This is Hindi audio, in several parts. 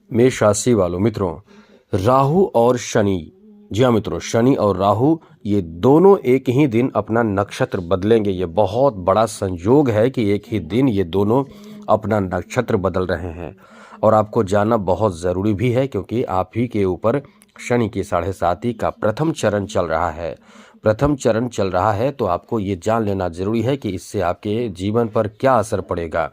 मेष राशि वालों मित्रों, राहु और शनि, जी हाँ मित्रों, शनि और राहु ये दोनों एक ही दिन अपना नक्षत्र बदलेंगे। ये बहुत बड़ा संयोग है कि एक ही दिन ये दोनों अपना नक्षत्र बदल रहे हैं। और आपको जानना बहुत ज़रूरी भी है क्योंकि आप ही के ऊपर शनि की 7.5 का प्रथम चरण चल रहा है। प्रथम चरण चल रहा है तो आपको ये जान लेना जरूरी है कि इससे आपके जीवन पर क्या असर पड़ेगा।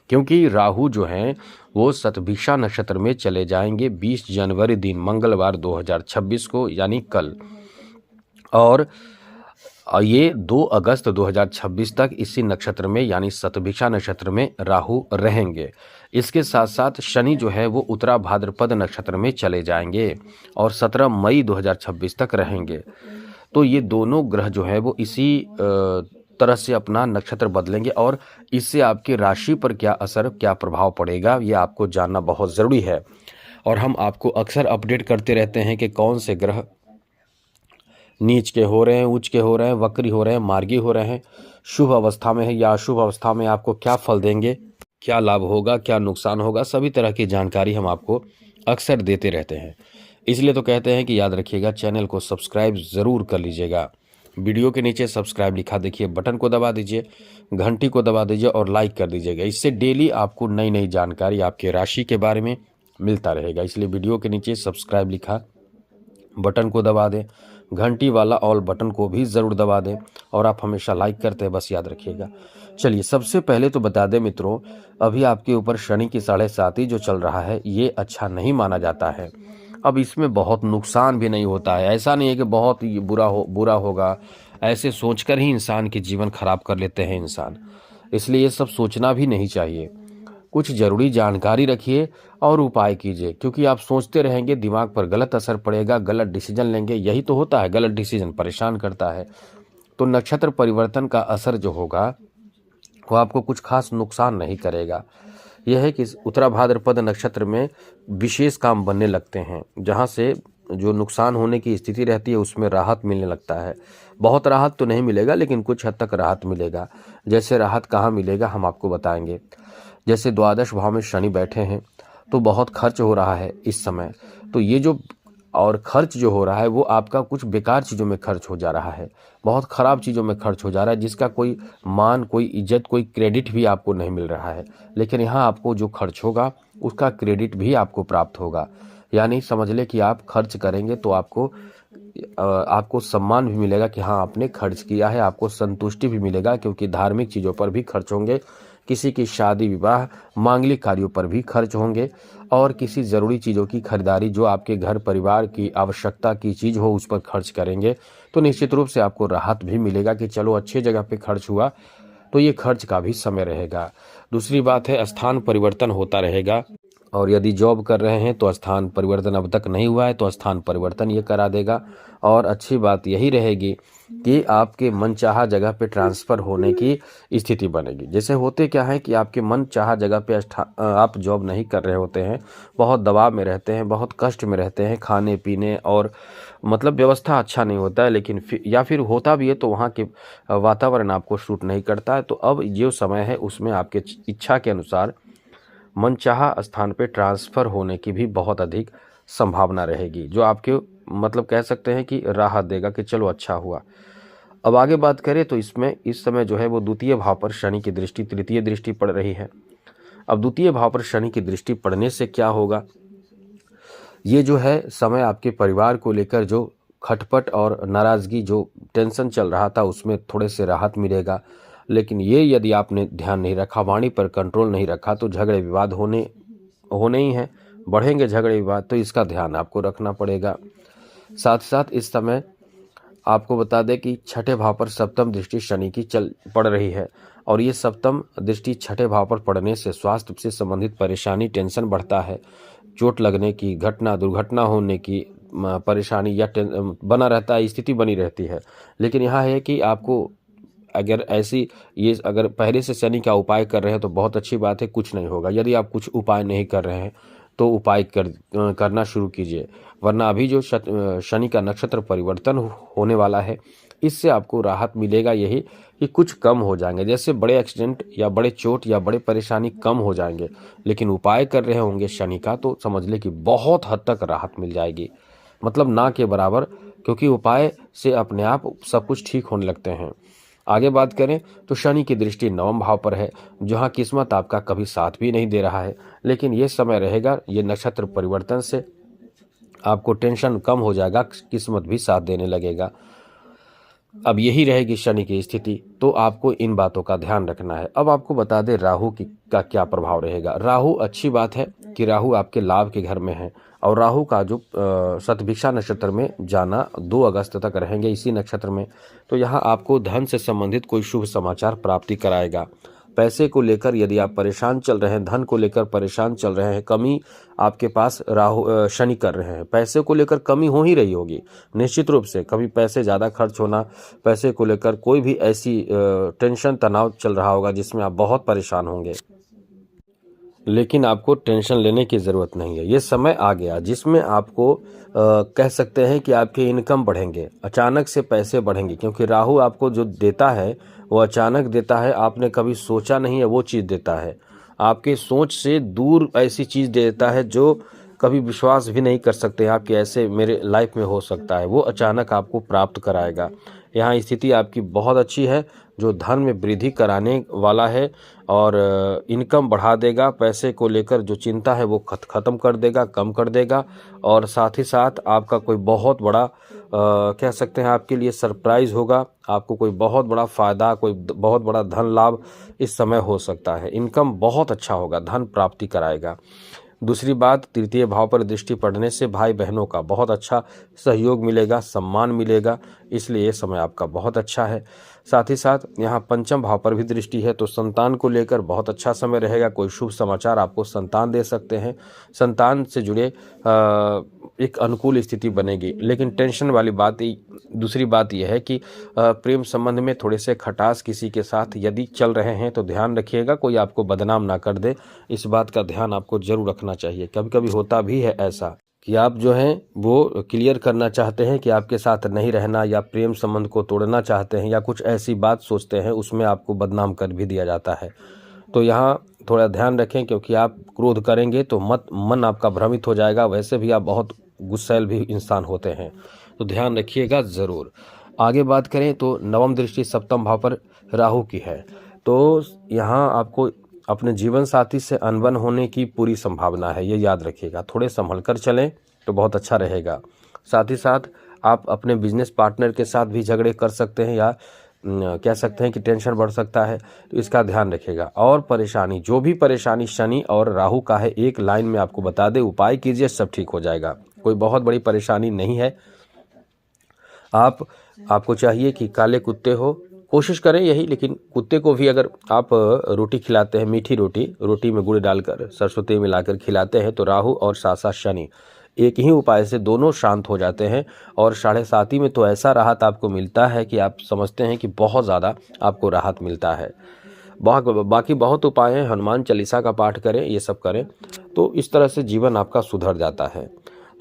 क्योंकि राहु जो हैं वो शतभिषा नक्षत्र में चले जाएंगे 20 जनवरी दिन मंगलवार 2026 को, यानी कल। और ये 2 अगस्त 2026 तक इसी नक्षत्र में यानी शतभिषा नक्षत्र में राहु रहेंगे। इसके साथ साथ शनि जो है वो उत्तरा भाद्रपद नक्षत्र में चले जाएंगे और 17 मई 2026 तक रहेंगे। तो ये दोनों ग्रह जो है वो इसी तरह से अपना नक्षत्र बदलेंगे और इससे आपकी राशि पर क्या असर, क्या प्रभाव पड़ेगा, ये आपको जानना बहुत ज़रूरी है। और हम आपको अक्सर अपडेट करते रहते हैं कि कौन से ग्रह नीच के हो रहे हैं, उच्च के हो रहे हैं, वक्री हो रहे हैं, मार्गी हो रहे हैं, शुभ अवस्था में है या अशुभ अवस्था में, आपको क्या फल देंगे, क्या लाभ होगा, क्या नुकसान होगा, सभी तरह की जानकारी हम आपको अक्सर देते रहते हैं। इसलिए तो कहते हैं कि याद रखिएगा, चैनल को सब्सक्राइब ज़रूर कर लीजिएगा। वीडियो के नीचे सब्सक्राइब लिखा देखिए, बटन को दबा दीजिए, घंटी को दबा दीजिए और लाइक कर दीजिएगा। इससे डेली आपको नई नई जानकारी आपके राशि के बारे में मिलता रहेगा। इसलिए वीडियो के नीचे सब्सक्राइब लिखा बटन को दबा दें, घंटी वाला ऑल बटन को भी ज़रूर दबा दें और आप हमेशा लाइक करते हैं, बस याद रखिएगा। चलिए, सबसे पहले तो बता दें मित्रों, अभी आपके ऊपर शनि की 7.5 जो चल रहा है ये अच्छा नहीं माना जाता है। अब इसमें बहुत नुकसान भी नहीं होता है। ऐसा नहीं है कि बहुत बुरा होगा, ऐसे सोचकर ही इंसान के जीवन खराब कर लेते हैं इंसान। इसलिए ये सब सोचना भी नहीं चाहिए। कुछ ज़रूरी जानकारी रखिए और उपाय कीजिए, क्योंकि आप सोचते रहेंगे दिमाग पर गलत असर पड़ेगा, गलत डिसीजन लेंगे। यही तो होता है, गलत डिसीजन परेशान करता है। तो नक्षत्र परिवर्तन का असर जो होगा वो आपको कुछ खास नुकसान नहीं करेगा। यह है कि उत्तरा भाद्रपद नक्षत्र में विशेष काम बनने लगते हैं, जहाँ से जो नुकसान होने की स्थिति रहती है उसमें राहत मिलने लगता है। बहुत राहत तो नहीं मिलेगा लेकिन कुछ हद तक राहत मिलेगा। जैसे राहत कहाँ मिलेगा हम आपको बताएंगे। जैसे द्वादश भाव में शनि बैठे हैं तो बहुत खर्च हो रहा है इस समय। तो ये जो और खर्च जो हो रहा है वो आपका कुछ बेकार चीज़ों में खर्च हो जा रहा है, बहुत ख़राब चीज़ों में खर्च हो जा रहा है, जिसका कोई मान, कोई इज्जत, कोई क्रेडिट भी आपको नहीं मिल रहा है। लेकिन यहाँ आपको जो खर्च होगा उसका क्रेडिट भी आपको प्राप्त होगा। यानी समझ ले कि आप खर्च करेंगे तो आपको सम्मान भी मिलेगा कि हाँ आपने खर्च किया है, आपको संतुष्टि भी मिलेगा, क्योंकि धार्मिक चीज़ों पर भी खर्च होंगे, किसी की शादी विवाह मांगलिक कार्यों पर भी खर्च होंगे और किसी ज़रूरी चीज़ों की खरीदारी जो आपके घर परिवार की आवश्यकता की चीज़ हो उस पर खर्च करेंगे। तो निश्चित रूप से आपको राहत भी मिलेगा कि चलो अच्छी जगह पे खर्च हुआ, तो ये खर्च का भी समय रहेगा। दूसरी बात है, स्थान परिवर्तन होता रहेगा। और यदि जॉब कर रहे हैं तो स्थान परिवर्तन अब तक नहीं हुआ है तो स्थान परिवर्तन ये करा देगा। और अच्छी बात यही रहेगी कि आपके मनचाहा जगह पे ट्रांसफ़र होने की स्थिति बनेगी। जैसे होते क्या है कि आपके मनचाहा जगह पे आप जॉब नहीं कर रहे होते हैं, बहुत दबाव में रहते हैं, बहुत कष्ट में रहते हैं, खाने पीने और मतलब व्यवस्था अच्छा नहीं होता है, लेकिन फिर होता भी है तो वहाँ के वातावरण आपको सूट नहीं करता है। तो अब जो समय है उसमें आपके इच्छा के अनुसार मनचाहा स्थान पे ट्रांसफ़र होने की भी बहुत अधिक संभावना रहेगी, जो आपके मतलब कह सकते हैं कि राहत देगा कि चलो अच्छा हुआ। अब आगे बात करें तो इसमें इस समय जो है वो द्वितीय भाव पर शनि की दृष्टि, तृतीय दृष्टि पड़ रही है। अब द्वितीय भाव पर शनि की दृष्टि पड़ने से क्या होगा, ये जो है समय आपके परिवार को लेकर जो खटपट और नाराज़गी, जो टेंशन चल रहा था उसमें थोड़े से राहत मिलेगा। लेकिन ये यदि आपने ध्यान नहीं रखा, वाणी पर कंट्रोल नहीं रखा, तो झगड़े विवाद होने ही हैं, बढ़ेंगे झगड़े विवाद, तो इसका ध्यान आपको रखना पड़ेगा। साथ साथ इस समय आपको बता दें कि छठे भाव पर सप्तम दृष्टि शनि की पड़ रही है और ये सप्तम दृष्टि छठे भाव पर पड़ने से स्वास्थ्य से संबंधित परेशानी, टेंशन बढ़ता है। चोट लगने की घटना, दुर्घटना होने की परेशानी या बना रहता है, स्थिति बनी रहती है। लेकिन यहाँ है कि आपको अगर पहले से शनि का उपाय कर रहे हैं तो बहुत अच्छी बात है, कुछ नहीं होगा। यदि आप कुछ उपाय नहीं कर रहे हैं तो उपाय करना शुरू कीजिए, वरना अभी जो शनि का नक्षत्र परिवर्तन होने वाला है इससे आपको राहत मिलेगा यही कि कुछ कम हो जाएंगे, जैसे बड़े एक्सीडेंट या बड़े चोट या बड़े परेशानी कम हो जाएंगे। लेकिन उपाय कर रहे होंगे शनि का तो समझ ले कि बहुत हद तक राहत मिल जाएगी, मतलब ना के बराबर, क्योंकि उपाय से अपने आप सब कुछ ठीक होने लगते हैं। आगे बात करें तो शनि की दृष्टि नवम भाव पर है, जहां किस्मत आपका कभी साथ भी नहीं दे रहा है, लेकिन ये समय रहेगा, ये नक्षत्र परिवर्तन से आपको टेंशन कम हो जाएगा, किस्मत भी साथ देने लगेगा। अब यही रहेगी शनि की स्थिति, तो आपको इन बातों का ध्यान रखना है। अब आपको बता दें राहु का क्या प्रभाव रहेगा। राहु, अच्छी बात है कि राहु आपके लाभ के घर में है, और राहु का जो शतभिक्षा नक्षत्र में जाना 2 अगस्त तक रहेंगे इसी नक्षत्र में, तो यहाँ आपको धन से संबंधित कोई शुभ समाचार प्राप्ति कराएगा। पैसे को लेकर यदि आप परेशान चल रहे हैं, धन को लेकर परेशान चल रहे हैं, कमी आपके पास राहु शनि कर रहे हैं, पैसे को लेकर कमी हो ही रही होगी निश्चित रूप से, कभी पैसे ज़्यादा खर्च होना, पैसे को लेकर कोई भी ऐसी टेंशन तनाव चल रहा होगा जिसमें आप बहुत परेशान होंगे। लेकिन आपको टेंशन लेने की ज़रूरत नहीं है, ये समय आ गया जिसमें आपको कह सकते हैं कि आपके इनकम बढ़ेंगे, अचानक से पैसे बढ़ेंगे, क्योंकि राहु आपको जो देता है वो अचानक देता है, आपने कभी सोचा नहीं है वो चीज़ देता है, आपके सोच से दूर ऐसी चीज़ देता है जो कभी विश्वास भी नहीं कर सकते आप कि ऐसे मेरे लाइफ में हो सकता है, वो अचानक आपको प्राप्त कराएगा। यहाँ स्थिति आपकी बहुत अच्छी है, जो धन में वृद्धि कराने वाला है और इनकम बढ़ा देगा, पैसे को लेकर जो चिंता है वो ख़त्म कर देगा, कम कर देगा, और साथ ही साथ आपका कोई बहुत बड़ा कह सकते हैं आपके लिए सरप्राइज़ होगा, आपको कोई बहुत बड़ा फ़ायदा, कोई बहुत बड़ा धन लाभ इस समय हो सकता है। इनकम बहुत अच्छा होगा, धन प्राप्ति कराएगा। दूसरी बात, तृतीय भाव पर दृष्टि पड़ने से भाई बहनों का बहुत अच्छा सहयोग मिलेगा, सम्मान मिलेगा, इसलिए ये समय आपका बहुत अच्छा है। साथ ही साथ यहाँ पंचम भाव पर भी दृष्टि है, तो संतान को लेकर बहुत अच्छा समय रहेगा, कोई शुभ समाचार आपको संतान दे सकते हैं, संतान से जुड़े एक अनुकूल स्थिति बनेगी। लेकिन टेंशन वाली बात दूसरी बात यह है कि प्रेम संबंध में थोड़े से खटास किसी के साथ यदि चल रहे हैं तो ध्यान रखिएगा, कोई आपको बदनाम ना कर दे, इस बात का ध्यान आपको जरूर रखना चाहिए। कभी कभी होता भी है ऐसा कि आप जो हैं वो क्लियर करना चाहते हैं कि आपके साथ नहीं रहना, या प्रेम संबंध को तोड़ना चाहते हैं, या कुछ ऐसी बात सोचते हैं, उसमें आपको बदनाम कर भी दिया जाता है। तो यहाँ थोड़ा ध्यान रखें, क्योंकि आप क्रोध करेंगे तो मन आपका भ्रमित हो जाएगा, वैसे भी आप बहुत गुस्सैल भी इंसान होते हैं, तो ध्यान रखिएगा ज़रूर। आगे बात करें तो नवम दृष्टि सप्तम भाव पर राहु की है, तो यहाँ आपको अपने जीवन साथी से अनबन होने की पूरी संभावना है, ये याद रखिएगा, थोड़े संभल कर चलें तो बहुत अच्छा रहेगा। साथ ही साथ आप अपने बिजनेस पार्टनर के साथ भी झगड़े कर सकते हैं, या कह सकते हैं कि टेंशन बढ़ सकता है, तो इसका ध्यान रखिएगा। और परेशानी, जो भी परेशानी शनि और राहु का है, एक लाइन में आपको बता दे, उपाय कीजिए, सब ठीक हो जाएगा, कोई बहुत बड़ी परेशानी नहीं है। आपको चाहिए कि काले कुत्ते हो, कोशिश करें यही, लेकिन कुत्ते को भी अगर आप रोटी खिलाते हैं, मीठी रोटी में गुड़ डालकर, सरसों तेल मिलाकर खिलाते हैं, तो राहु और साथ शनि एक ही उपाय से दोनों शांत हो जाते हैं, और 7.5 में तो ऐसा राहत आपको मिलता है कि आप समझते हैं कि बहुत ज़्यादा आपको राहत मिलता है। बाकी बहुत उपाय हैं, हनुमान चालीसा का पाठ करें, ये सब करें, तो इस तरह से जीवन आपका सुधर जाता है।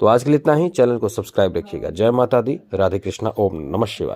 तो आज के लिए इतना ही, चैनल को सब्सक्राइब रखिएगा। जय माता दी, राधे कृष्णा, ओम नमः शिवाय।